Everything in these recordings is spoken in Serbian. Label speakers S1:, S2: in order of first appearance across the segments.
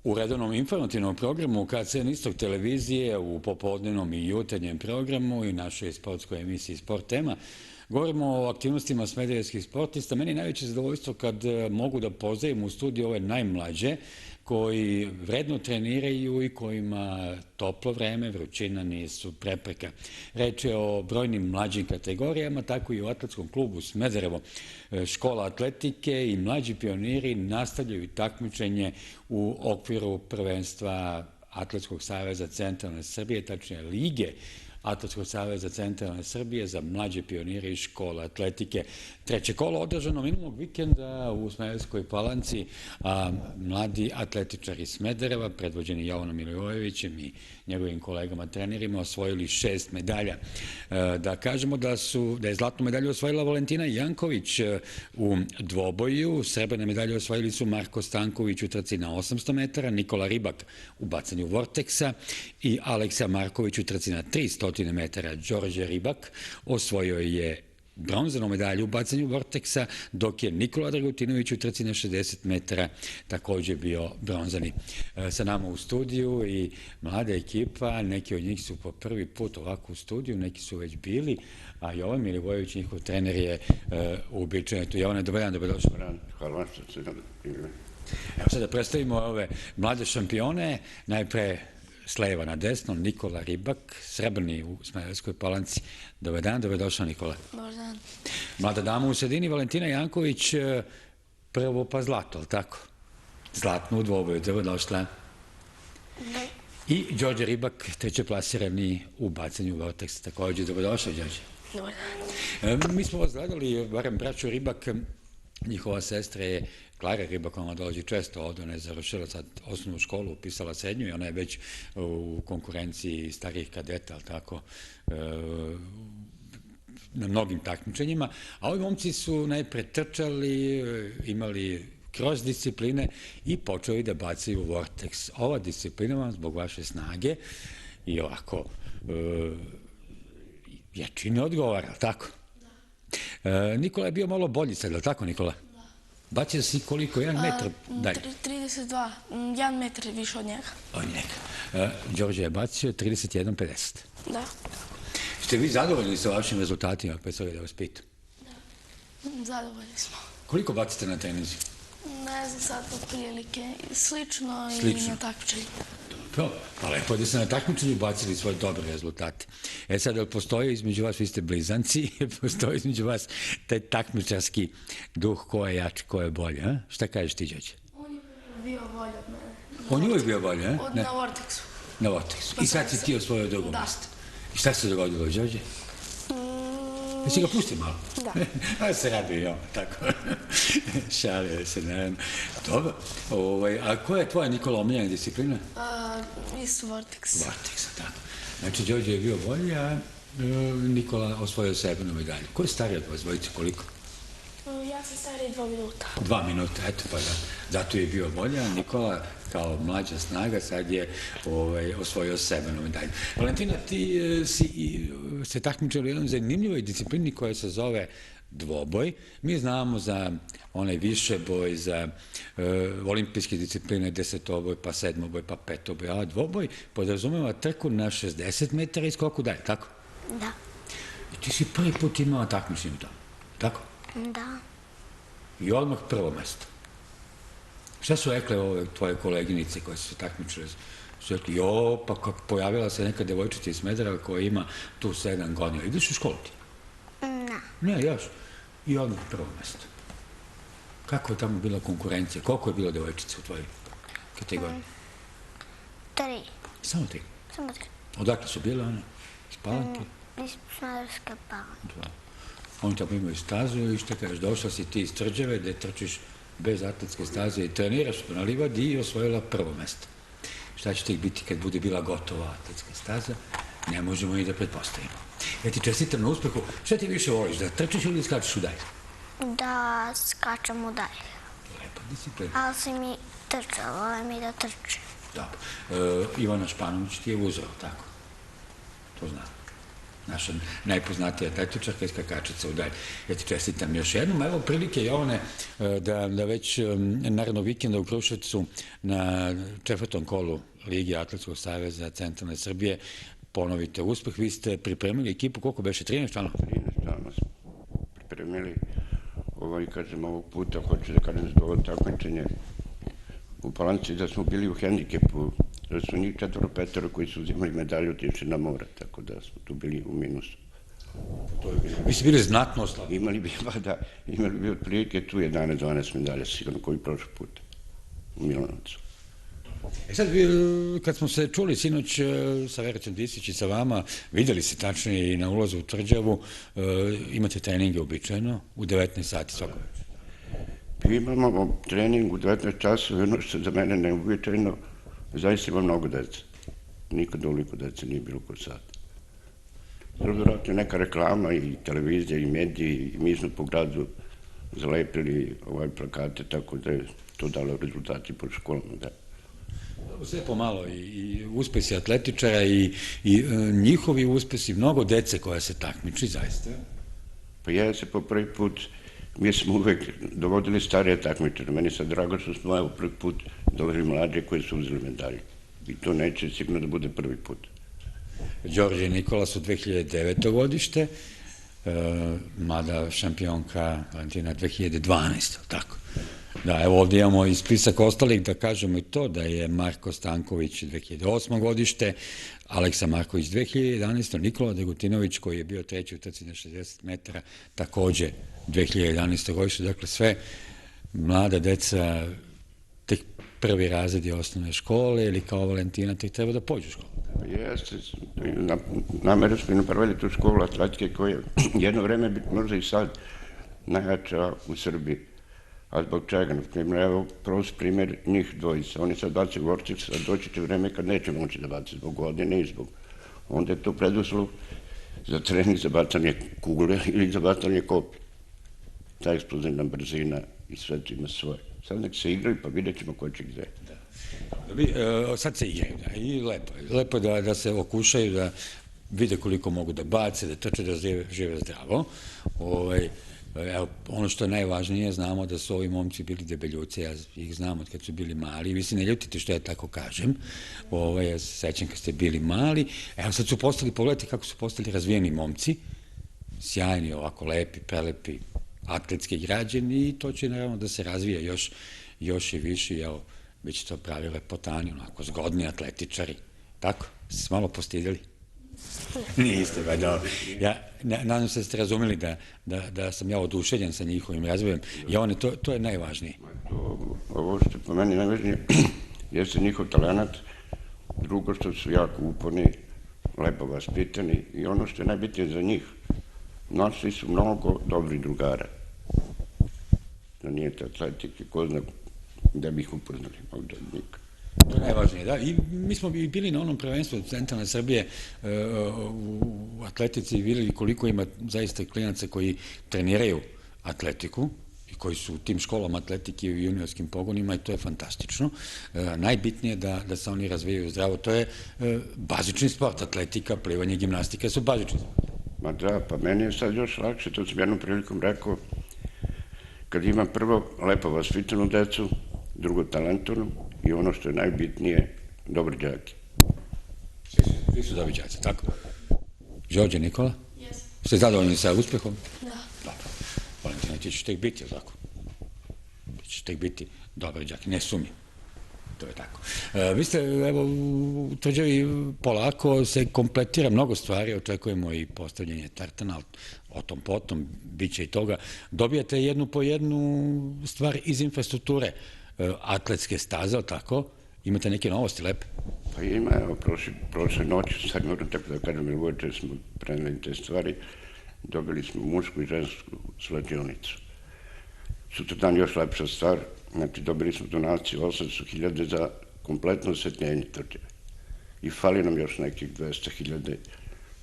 S1: U redovnom informativnom programu KCN Istok televizije, u popodnevnom i jutarnjem programu i našoj sportskoj emisiji Sport tema, govorimo o aktivnostima smederevskih sportista. Meni je najveće zadovoljstvo kad mogu da pozdravim u studiju ove najmlađe koji vredno treniraju i kojima toplo vreme, vrućina nisu prepreka. Reč je o brojnim mlađim kategorijama, tako i u atletskom klubu Smederevo. Škola atletike i mlađi pioniri nastavljaju takmičenje u okviru prvenstva Atletskog saveza Centralne Srbije, tačnije Lige Atletskog saveza Centralne Srbije za mlađe pionire iz škola atletike. Treće kolo održano minulog vikenda u Smederevskoj Palanci, a mladi atletičari Smedereva, predvođeni Jovanom Milivojevićem i njegovim kolegama trenerima, osvojili 6 medalja. Da kažemo da je zlatnu medalju osvojila Valentina Janković u dvoboju, srebrne medalje osvojili su Marko Stanković u trci na 800 metara, Nikola Ribak u bacanju vorteksa i Aleksa Marković u trci na 300 metara. Đorđe Ribak osvojio je bronzanu medalju u bacanju vorteksa, dok je Nikola Dragutinović u trci na 60 metara također bio bronzani. Sa nama u studiju i mlada ekipa, neki od njih su po prvi put ovako u studiju, neki su već bili, a Jovan Milivojević, njihov trener, je uobičajen tu. Jovane, dobar dan, dobrodošli.
S2: Hvala što se
S1: Evo sad da predstavimo ove mlade šampione, najpre s leva na desno, Nikola Ribak, srebrni u Smederevskoj Palanci. Dobar dan, dobrodošao Nikola.
S3: Dobar dan.
S1: Mlada dama u sredini, Valentina Janković, prvo pa zlato, ali tako? Zlatno u dvoboju, dobrodošla. I Đorđe Ribak, treće plasirani u bacanju vorteksa, također. Dobrodošao, Đorđe.
S3: Dobar dan.
S1: Mi smo vas gledali, barem braću Ribak, njihova sestra je Klara Ribak, ona dolazi često ovdje, ona je završila sad osnovnu školu, upisala srednju i ona je već u konkurenciji starijih kadeta, ali tako, na mnogim takmičenjima. A ovi momci su najpre trčali, imali kroz discipline i počeli da bacaju vorteks. Ova disciplina vam zbog vaše snage i ovako jačine odgovara, ali tako? Nikola je bio malo bolji sad, ali tako Nikola? Bacio si koliko? 1 metar dalje?
S3: 32. 1 metar više od njega.
S1: Od njega. Đorđe je bacio 31,50.
S3: Da.
S1: Ste vi zadovoljni sa vašim rezultatima, pa sad da vas pitam?
S3: Da. Zadovoljni smo.
S1: Koliko bacite na treningu?
S3: Ne znam sad otprilike. Slično i na takmičenju.
S1: Dobro, pa lepo da ste na takmičenju bacili svoje dobre rezultate. Sad, ali postoji između vas, vi ste blizanci, postoji između vas taj takmičarski duh, ko je jači, ko je bolji, a? Šta kažeš ti, Đorđe?
S3: On je bio bolji od mene.
S1: On je uvijek bio bolji, a?
S3: Na vorteksu.
S1: Na vorteksu. I sad si ti osvojio drugo mjesto. I šta se dogodilo, Đorđe? Jesi ga pusti malo?
S3: Da.
S1: A se radi i on, tako. Šalio se, naravno. Dobro. A koja je tvoja, Nikola, omiljena disciplina?
S3: Isto vorteks.
S1: Vorteksa, tako. Znači, Đorđe je bio bolji, a Nikola osvojio srebrnu medalju. Ko je stariji od vas dvojice, koliko?
S3: Ja sam stariji 2 minuta.
S1: 2 minuta, eto pa da. Zato je bio bolji, a Nikola kao mlađa snaga sad je osvojio srebrnu medalju. Valentina, ti si se takmičila u jednoj zanimljivoj disciplini koja se zove dvoboj. Mi znamo za onaj višeboj, za olimpijske discipline, desetoboj, pa sedmoboj, pa petoboj, a dvoboj podrazumeva trku na 60 metara i skoku dalje, tako?
S4: Da.
S1: I ti si prvi put imala takmičenje u tom, tako?
S4: Da.
S1: I odmah prvo mesto. Šta su rekle ove tvoje koleginice koje su se takmičile? Su rekli, pa pojavila se neka devojčica iz Smedereva koja ima tu 7 godina. Ideš u školu ti? Ne, još. I odmah prvo mesto. Kako je tamo bila konkurencija? Koliko je bilo devojčica u tvojoj kategoriji?
S4: 3.
S1: Samo 3?
S4: Samo 3.
S1: Odakle su bile one? Iz Palanke?
S4: Iz Smederevske Palanke.
S1: Oni tamo imaju stazu i šta kažeš, došla si ti iz Tvrđave gde trčiš bez atletske staze i treniraš na livadi i osvojila prvo mesto. Šta će tek biti kad bude bila gotova atletska staza? Ne možemo ni da pretpostavimo. Ja ti čestitam na uspehu. Šta ti više voliš, da trčiš ili skačeš u dalje?
S4: Da skačem u dalje.
S1: Lepa disciplina.
S4: Ali si mi trčao, volim mi da trčim.
S1: Dobro. Ivana Španović ti je uzeo, tako? To znam. naša najpoznatija atletičarka i skakačica u dalj. Ja ti čestitam još jednom. Evo prilike, Jovane, da već narednog vikenda u Kruševcu na 4. kolu Ligi Atletskog saveza Centralne Srbije ponovite uspeh. Vi ste pripremili ekipu, koliko beše, 13 članova?
S2: 13 članova smo pripremili. Kažem, ovog puta hoću da kažem za ovo takmičenje u Palanci da smo bili u hendikepu, da su njih 4-5 koji su uzimali medalju otišli na more, tako da smo tu bili u minusu.
S1: Vi ste bili znatno oslabljeni.
S2: Imali bi otprilike tu 11-12 medalja, sigurno koji prošli put u Milanovcu.
S1: Sad, kad smo se čuli sinoć sa Vericom Disić i sa vama, videli se tačnije i na ulazu u Tvrđavu, imate treninge običajno u 19 sati svako večer.
S2: Imamo trening u 19 časova i ono što za mene neuobičajeno, zaista ima mnogo dece. Nikad ovoliko dece nije bilo kod sad. Vjerojatno neka reklama i televizija i mediji i mi smo po gradu zalepili plakate, tako da je to dalo rezultati po školama, da.
S1: Sve pomalo i uspesi atletičara i njihovi uspesi, mnogo dece koja se takmiči, zaista.
S2: Pa ja se po prvi put, mi smo uvek dovodili starije takmičare. Meni sad drago što smo evo prvi put doveli mlađe koji su uzeli medalje. I to neće sigurno da bude prvi put.
S1: Đorđe i Nikola su 2009. godište, mlada šampionka Valentina 2012. tako. Da, evo ovdje imamo i spisak ostalih, da kažemo i to, da je Marko Stanković 2008. godište, Aleksa Marković 2011. Nikola Degutinović koji je bio treći u trci na 60 metara, takođe 2011. godište, dakle sve mlada deca, tek prvi razred je osnovne škole ili kao Valentina tek treba da pođu u školu.
S2: Jeste, namerno smo napravili tu školu atletike koja je jedno vreme, možda i sad, najjača u Srbiji. A zbog čega? Evo, prost primjer njih dvojica. Oni sad baci vorčić, a doći će vreme kad neće moći da baci zbog godine i zbog... Onda je to preduslov za trening za bacanje kugle ili za bacanje kopije. Ta eksplozivna brzina i sve to ima svoje. Sad nek se igraju pa vidjet ćemo ko će gde.
S1: Sad se igraju, i lepo je. Lepo je da se okušaju, da vide koliko mogu da bace, da trče, da žive zdravo. Ono što je najvažnije, znamo da su ovi momci bili debeljuce, ja ih znam od kad su bili mali, vi se ne ljutite što ja tako kažem, ja se sećam kad ste bili mali, evo sad su postali, pogledajte kako su postali razvijeni momci, sjajni, ovako lepi, prelepi, atletski građani i to će naravno da se razvija još i više, evo, već to pravi lepotani, onako zgodni atletičari, tako, ste se malo postidjeli? Niste, ba dobro. Nadam se da ste razumeli da sam ja oduševljen sa njihovim razvojem i to je najvažnije.
S2: Ovo što je po meni najvažnije jeste njihov talent, drugo što su jako uporni, lepo vaspitani i ono što je najbitnije za njih, našli su mnogo dobrih drugara. Da nije te atletike, ko zna da bi ih upoznali, ovdje nikad.
S1: To je najvažnije, da. I mi smo bili na onom prvenstvu Centralne Srbije u atletici i vidjeli koliko ima zaista klinaca koji treniraju atletiku i koji su u tim školama atletike i juniorskim pogonima i to je fantastično. Najbitnije je da se oni razvijaju zdravo. To je bazični sport, atletika, plivanje, gimnastika su bazični sport.
S2: Ma da, pa meni je sad još lakše, to sam jednom prilikom rekao, kad imam prvo lepo vaspitanu decu, drugo talentovnu, i ono što je najbitnije, dobri đaki.
S1: Svi su dobri đaci, tako? Đorđe, Nikola? Jes. Ste zadovoljni sa uspehom?
S3: Da.
S1: Dobro. Valentina, ti ćeš tek biti, tako? Ti ćeš tek biti dobri đaki, ne sumnji. To je tako. Vi ste, evo, u Tvrđavi polako se kompletira mnogo stvari, očekujemo i postavljanje tartana, o tom potom, bit će i toga. Dobijate jednu po jednu stvar iz infrastrukture, atletske staze, ali tako? Imate neke novosti lepe?
S2: Pa ima, evo, prošle noći, sad moram tako da kažem, jer uveče smo preneli te stvari, dobili smo mušku i žensku svlačionicu. Sutra dan još lepša stvar, znači dobili smo donaciju 800.000 za kompletno osvetljenje Tvrđave. I fali nam još nekih 200.000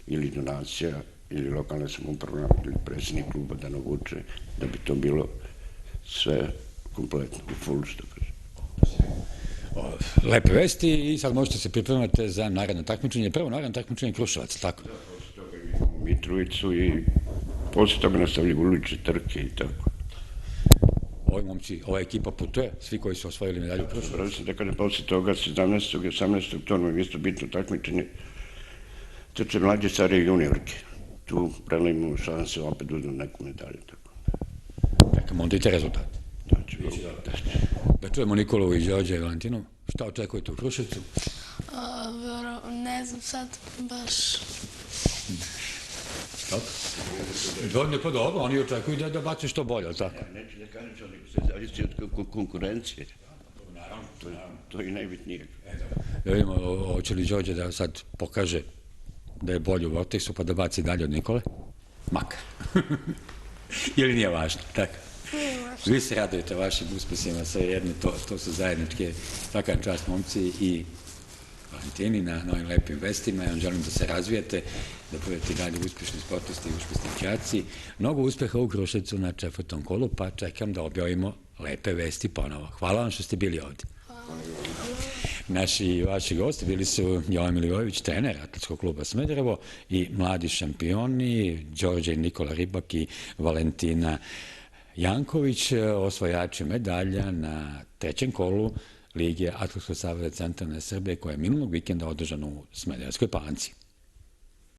S2: ili donacija, ili lokalne samouprave, ili predsjednik kluba da navuče, da bi to bilo sve kompletno, u full, što kažem.
S1: Lepe vesti i sad možete se pripremati za naredno takmičenje. Prvo naredno takmičenje Kruševac, tako?
S2: Da, posle toga imamo Mitrovicu i posle toga nastavljaju ulične trke i tako.
S1: Ovi momci, ova ekipa putuje, svi koji su osvojili medalju u prošlosti.
S2: Pravo sam da kada posle toga 17. i 18. to nam je isto bitno takmičenje. Trče mlađe, starije juniorke. Tu prelimo šanse opet uzmu neku medalju.
S1: Čekamo onda i te rezultate. Da čujemo Nikolu i Đorđe i Valentinu. Šta očekujete u Kruševcu?
S3: Ne znam sad baš.
S1: Dobro, pa dobro, oni očekuju da baci što bolje, ali tako?
S2: Neću da kažem što, nego se zavisi od konkurencije. To je najbitnije.
S1: Da vidimo, hoće li Đorđe da sad pokaže da je bolji u Vortexu pa da baci dalje od Nikole? Makar. Ili nije važno, tako? Vi se radujete vašim uspesima, sve jedno, to su zajedničke, takav čast momci i Valentini na novim lepim vestima. Ja vam želim da se razvijete, da budete dalje uspešni sportisti i uspešni đaci. Mnogo uspeha u Kruševcu na 4. kolu, pa čekam da objavimo lepe vesti ponovo. Hvala vam što ste bili ovdje. Vaši gosti bili su Jovan Milivojević, trener Atletskog kluba Smederevo i mladi šampioni Đorđe i Nikola Ribak i Valentina Janković, osvajači medalja na 3. kolu Lige Atletskog saveza centralne Srbije koja je minulog vikenda održana u Smederevskoj Palanci.